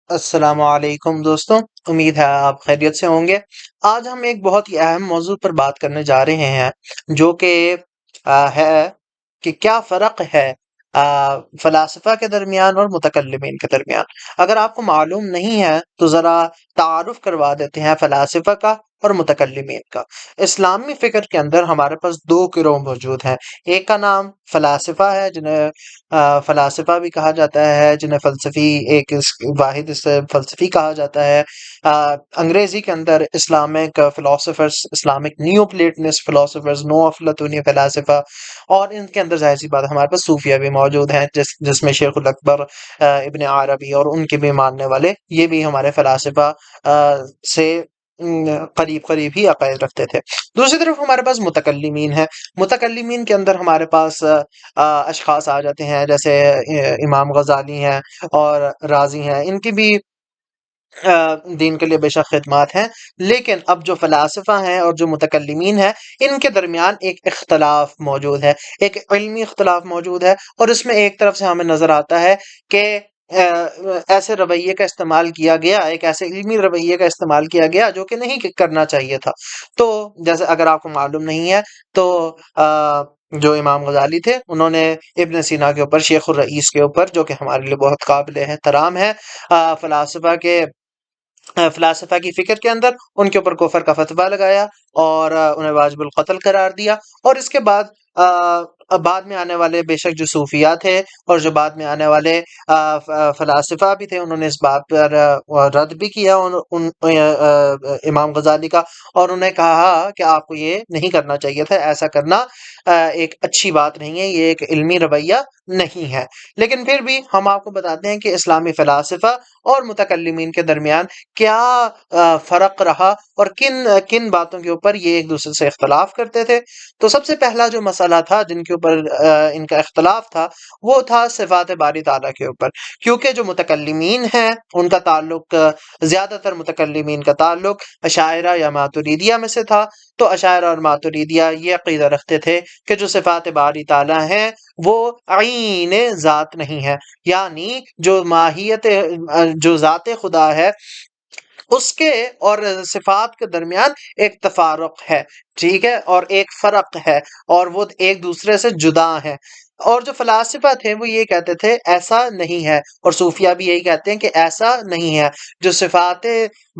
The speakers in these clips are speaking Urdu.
السلام علیکم دوستوں، امید ہے آپ خیریت سے ہوں گے۔ آج ہم ایک بہت ہی اہم موضوع پر بات کرنے جا رہے ہیں، جو کہ ہے کہ کیا فرق ہے فلاسفہ کے درمیان اور متکلمین کے درمیان۔ اگر آپ کو معلوم نہیں ہے تو ذرا تعارف کروا دیتے ہیں فلاسفہ کا اور متکلمین کا۔ اسلامی فکر کے اندر ہمارے پاس دو گروہ موجود ہیں۔ ایک کا نام فلاسفہ ہے، جنہیں فلاسفہ بھی کہا جاتا ہے، جنہیں فلسفی ایک واحد سے فلسفی کہا جاتا ہے۔ انگریزی کے اندر Islamic philosophers, Islamic neo Platonist philosophers, نو افلاطونی فلاسفہ، اور ان کے اندر ظاہر سی بات ہے ہمارے پاس صوفیہ بھی موجود ہیں، جس میں شیخ الاکبر ابن عربی اور ان کے بھی ماننے والے، یہ بھی ہمارے فلاسفہ سے قریب قریب ہی عقائد رکھتے تھے۔ دوسری طرف ہمارے پاس متکلمین ہیں۔ متکلمین کے اندر ہمارے پاس اشخاص آ جاتے ہیں، جیسے امام غزالی ہیں اور رازی ہیں، ان کی بھی دین کے لیے بے شک خدمات ہیں۔ لیکن اب جو فلاسفہ ہیں اور جو متکلمین ہیں، ان کے درمیان ایک اختلاف موجود ہے، ایک علمی اختلاف موجود ہے، اور اس میں ایک طرف سے ہمیں نظر آتا ہے کہ ایسے رویے کا استعمال کیا گیا، ایک ایسے علمی رویے کا استعمال کیا گیا جو کہ نہیں کرنا چاہیے تھا۔ تو جیسے اگر آپ کو معلوم نہیں ہے تو جو امام غزالی تھے، انہوں نے ابن سینا کے اوپر، شیخ الرئیس کے اوپر، جو کہ ہمارے لیے بہت قابل احترام ہے، فلاسفہ کی فکر کے اندر ان کے اوپر کفر کا فتویٰ لگایا اور انہیں واجب القتل قرار دیا۔ اور اس کے بعد بعد میں آنے والے بے شک جو صوفیہ تھے اور جو بعد میں آنے والے فلاسفہ بھی تھے، انہوں نے اس بات پر رد بھی کیا امام غزالی کا، اور انہیں کہا کہ آپ کو یہ نہیں کرنا چاہیے تھا، ایسا کرنا ایک اچھی بات نہیں ہے، یہ ایک علمی رویہ نہیں ہے۔ لیکن پھر بھی ہم آپ کو بتاتے ہیں کہ اسلامی فلاسفہ اور متکلمین کے درمیان کیا فرق رہا اور کن کن باتوں کے اوپر یہ ایک دوسرے سے اختلاف کرتے تھے۔ تو سب سے پہلا جو مسئلہ تھا جن کے اوپر ان کا اختلاف تھا، وہ تھا صفات باری تعالیٰ کے اوپر، کیونکہ جو متکلمین ہیں ان کا تعلق، زیادہ تر متکلمین کا تعلق اشاعرہ یا ماتریدیہ میں سے تھا۔ تو اشاعرہ اور ماتریدیہ یہ عقیدہ رکھتے تھے کہ جو صفات باری تعالیٰ ہیں وہ عین ذات نہیں ہے، یعنی جو ماہیت، جو ذات خدا ہے، اس کے اور صفات کے درمیان ایک تفارق ہے، ٹھیک ہے، اور ایک فرق ہے، اور وہ ایک دوسرے سے جدا ہیں۔ اور جو فلاسفہ تھے وہ یہ کہتے تھے ایسا نہیں ہے، اور صوفیہ بھی یہی کہتے ہیں کہ ایسا نہیں ہے، جو صفات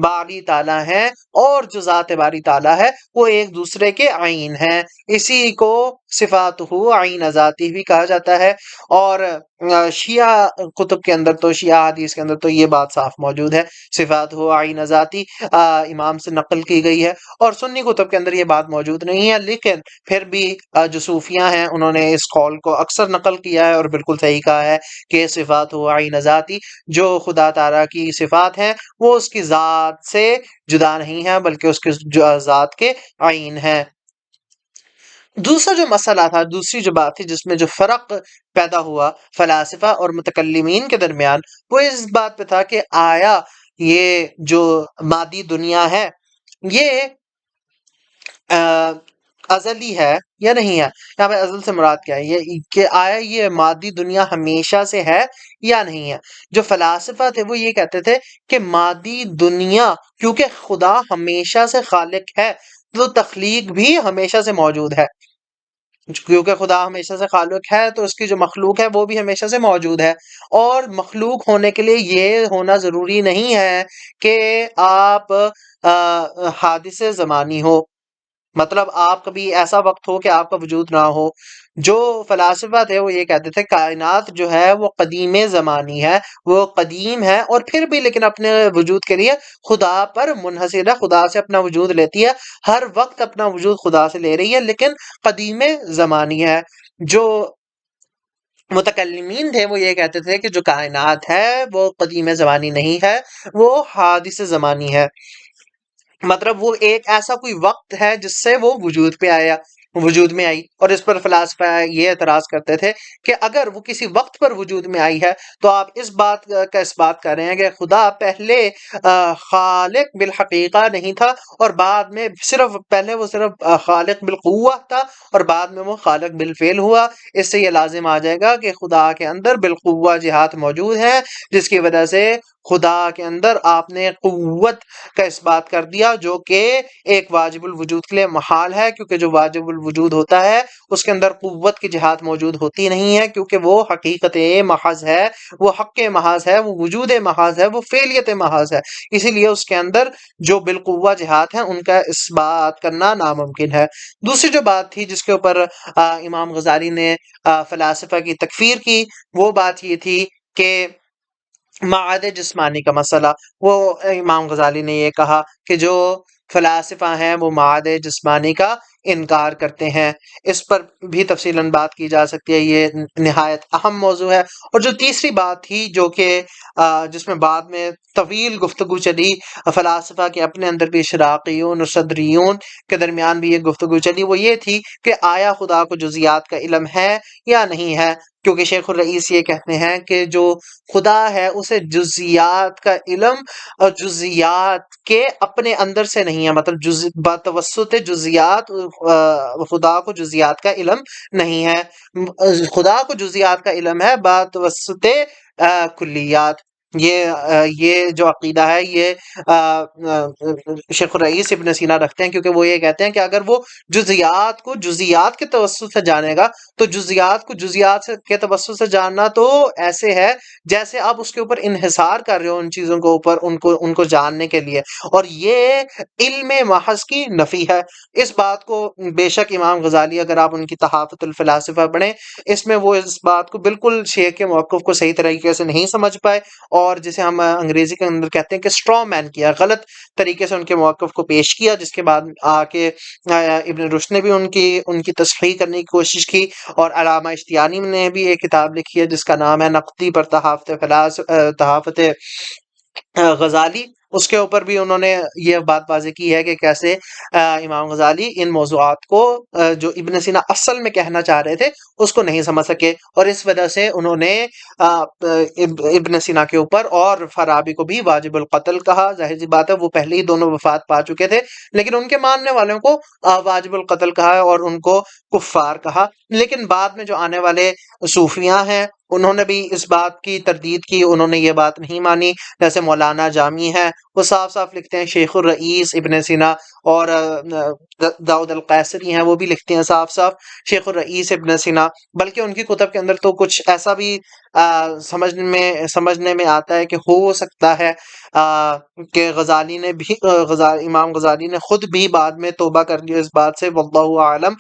باری تعالیٰ ہیں اور جو ذات باری تعالیٰ ہے وہ ایک دوسرے کے عین ہیں۔ اسی کو صفات عین ذاتی بھی کہا جاتا ہے۔ اور شیعہ کتب کے اندر تو، شیعہ حدیث کے اندر تو یہ بات صاف موجود ہے، صفات ہو عین ذاتی امام سے نقل کی گئی ہے، اور سنی کتب کے اندر یہ بات موجود نہیں ہے۔ لیکن پھر بھی جو صوفیہ ہیں انہوں نے اس قول کو اکثر نقل کیا ہے اور بالکل صحیح کہا ہے کہ صفات ہو عین ذاتی، جو خدا تعالیٰ کی صفات ہیں وہ اس کی ذات سے جدا نہیں ہیں بلکہ اس کی ذات کے عین ہیں۔ دوسرا جو مسئلہ تھا، دوسری جو بات تھی جس میں جو فرق پیدا ہوا فلاسفہ اور متکلمین کے درمیان، وہ اس بات پہ تھا کہ آیا یہ جو مادی دنیا ہے یہ ازلی ہے یا نہیں ہے۔ یہاں پہ ازل سے مراد کیا ہے، یہ کہ آیا یہ مادی دنیا ہمیشہ سے ہے یا نہیں ہے۔ جو فلاسفہ تھے وہ یہ کہتے تھے کہ مادی دنیا، کیونکہ خدا ہمیشہ سے خالق ہے تو تخلیق بھی ہمیشہ سے موجود ہے، کیونکہ خدا ہمیشہ سے خالق ہے تو اس کی جو مخلوق ہے وہ بھی ہمیشہ سے موجود ہے۔ اور مخلوق ہونے کے لیے یہ ہونا ضروری نہیں ہے کہ آپ حادث زمانی ہو، مطلب آپ کبھی ایسا وقت ہو کہ آپ کا وجود نہ ہو۔ جو فلاسفہ تھے وہ یہ کہتے تھے کائنات جو ہے وہ قدیم زمانی ہے، وہ قدیم ہے، اور پھر بھی لیکن اپنے وجود کے لیے خدا پر منحصر ہے، خدا سے اپنا وجود لیتی ہے، ہر وقت اپنا وجود خدا سے لے رہی ہے، لیکن قدیم زمانی ہے۔ جو متکلمین تھے وہ یہ کہتے تھے کہ جو کائنات ہے وہ قدیم زمانی نہیں ہے، وہ حادث زمانی ہے، مطلب وہ ایک ایسا کوئی وقت ہے جس سے وہ وجود میں آئی۔ اور اس پر فلاسفہ یہ اعتراض کرتے تھے کہ اگر وہ کسی وقت پر وجود میں آئی ہے تو آپ اس بات کر رہے ہیں کہ خدا پہلے خالق بالحقیقہ نہیں تھا، اور بعد میں پہلے وہ صرف خالق بالقوہ تھا اور بعد میں وہ خالق بالفعل ہوا۔ اس سے یہ لازم آ جائے گا کہ خدا کے اندر بالقوہ جہات موجود ہیں، جس کی وجہ سے خدا کے اندر آپ نے قوت کا اس بات کر دیا جو کہ ایک واجب الوجود کے لیے محال ہے، کیونکہ جو واجب الوجود ہوتا ہے اس کے اندر قوت کی جہات موجود ہوتی نہیں ہے، کیونکہ وہ حقیقت محض ہے، وہ حق محض ہے، وہ وجود محض ہے، وہ فعلیت محض ہے، اسی لیے اس کے اندر جو بالقوہ جہات ہیں ان کا اس بات کرنا ناممکن ہے۔ دوسری جو بات تھی جس کے اوپر امام غزالی نے فلاسفہ کی تکفیر کی، وہ بات یہ تھی کہ معاد جسمانی کا مسئلہ، وہ امام غزالی نے یہ کہا کہ جو فلاسفہ ہیں وہ معاد جسمانی کا انکار کرتے ہیں۔ اس پر بھی تفصیلاً بات کی جا سکتی ہے، یہ نہایت اہم موضوع ہے۔ اور جو تیسری بات تھی جو کہ جس میں بعد میں طویل گفتگو چلی، فلاسفہ کے اپنے اندر بھی اشراقیون اور صدریون کے درمیان بھی یہ گفتگو چلی، وہ یہ تھی کہ آیا خدا کو جزیات کا علم ہے یا نہیں ہے، کیونکہ شیخ الرئیس یہ کہتے ہیں کہ جو خدا ہے اسے جزیات کا علم اور جزیات کے اپنے اندر سے نہیں ہے، مطلب بتوسط جزیات خدا کو جزیات کا علم نہیں ہے، خدا کو جزیات کا علم ہے بتوسط کلیات۔ یہ جو عقیدہ ہے یہ شیخ الرئیس ابن سینا رکھتے ہیں، کیونکہ وہ یہ کہتے ہیں کہ اگر وہ جزیات کو جزیات کے توسط سے جانے گا تو جزیات کو جزیات کے توسط سے جاننا تو ایسے ہے جیسے آپ اس کے اوپر انحصار کر رہے ہو ان چیزوں کے اوپر ان کو جاننے کے لیے، اور یہ علم محض کی نفی ہے۔ اس بات کو بے شک امام غزالی، اگر آپ ان کی تحافت الفلاسفہ پڑھیں، اس میں وہ اس بات کو بالکل شیخ کے موقف کو صحیح طریقے سے نہیں سمجھ پائے، اور جسے ہم انگریزی کے اندر کہتے ہیں کہ اسٹرا مین کیا، غلط طریقے سے ان کے موقف کو پیش کیا، جس کے بعد آ کے ابن رشد نے بھی ان کی تصحیح کرنے کی کوشش کی، اور علامہ اشتیانی نے بھی ایک کتاب لکھی ہے جس کا نام ہے نقدی پر تحافت غزالی، اس کے اوپر بھی انہوں نے یہ بات واضح کی ہے کہ کیسے امام غزالی ان موضوعات کو جو ابن سینا اصل میں کہنا چاہ رہے تھے اس کو نہیں سمجھ سکے، اور اس وجہ سے انہوں نے ابن سینا کے اوپر اور فارابی کو بھی واجب القتل کہا۔ ظاہر سی بات ہے وہ پہلے ہی دونوں وفات پا چکے تھے، لیکن ان کے ماننے والوں کو واجب القتل کہا اور ان کو کفار کہا۔ لیکن بعد میں جو آنے والے صوفیاں ہیں انہوں نے بھی اس بات کی تردید کی، انہوں نے یہ بات نہیں مانی، جیسے مولانا جامی ہیں، وہ صاف صاف لکھتے ہیں، شیخ الرئیس ابن سینا اور داؤد القیصری ہیں، وہ بھی لکھتے ہیں صاف صاف شیخ الرئیس ابن سینا، بلکہ ان کی کتب کے اندر تو کچھ ایسا بھی سمجھنے میں آتا ہے کہ ہو سکتا ہے کہ غزالی نے بھی امام غزالی نے خود بھی بعد میں توبہ کر لی اس بات سے، واللہ اعلم۔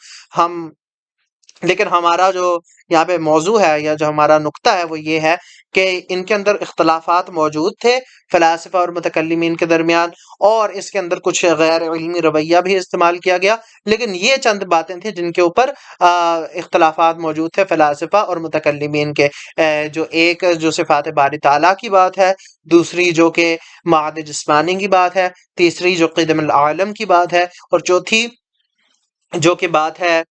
لیکن ہمارا جو یہاں پہ موضوع ہے یا جو ہمارا نقطہ ہے وہ یہ ہے کہ ان کے اندر اختلافات موجود تھے فلاسفہ اور متکلمین کے درمیان، اور اس کے اندر کچھ غیر علمی رویہ بھی استعمال کیا گیا، لیکن یہ چند باتیں تھیں جن کے اوپر اختلافات موجود تھے فلاسفہ اور متکلمین کے، جو ایک جو صفات باری تعالیٰ کی بات ہے، دوسری جو کہ معاد جسمانی کی بات ہے، تیسری جو قدم العالم کی بات ہے، اور چوتھی جو کہ بات ہے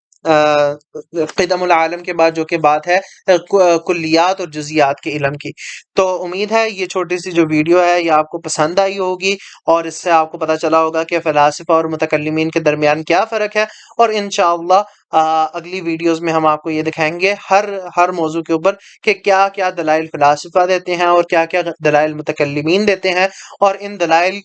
قدم العالم کے بعد جو کہ بات ہے کلیات اور جزیات کے علم کی۔ تو امید ہے یہ چھوٹی سی جو ویڈیو ہے یہ آپ کو پسند آئی ہوگی، اور اس سے آپ کو پتہ چلا ہوگا کہ فلاسفہ اور متکلمین کے درمیان کیا فرق ہے، اور انشاءاللہ اگلی ویڈیوز میں ہم آپ کو یہ دکھائیں گے ہر موضوع کے اوپر کہ کیا کیا دلائل فلاسفہ دیتے ہیں اور کیا کیا دلائل متکلمین دیتے ہیں، اور ان دلائل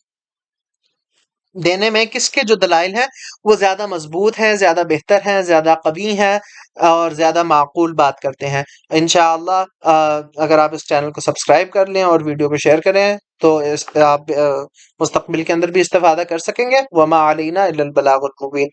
دینے میں کس کے جو دلائل ہیں وہ زیادہ مضبوط ہیں، زیادہ بہتر ہیں، زیادہ قوی ہیں اور زیادہ معقول بات کرتے ہیں۔ انشاءاللہ اگر آپ اس چینل کو سبسکرائب کر لیں اور ویڈیو کو شیئر کریں تو آپ مستقبل کے اندر بھی استفادہ کر سکیں گے۔ وما علینا الا البلاغ المبین۔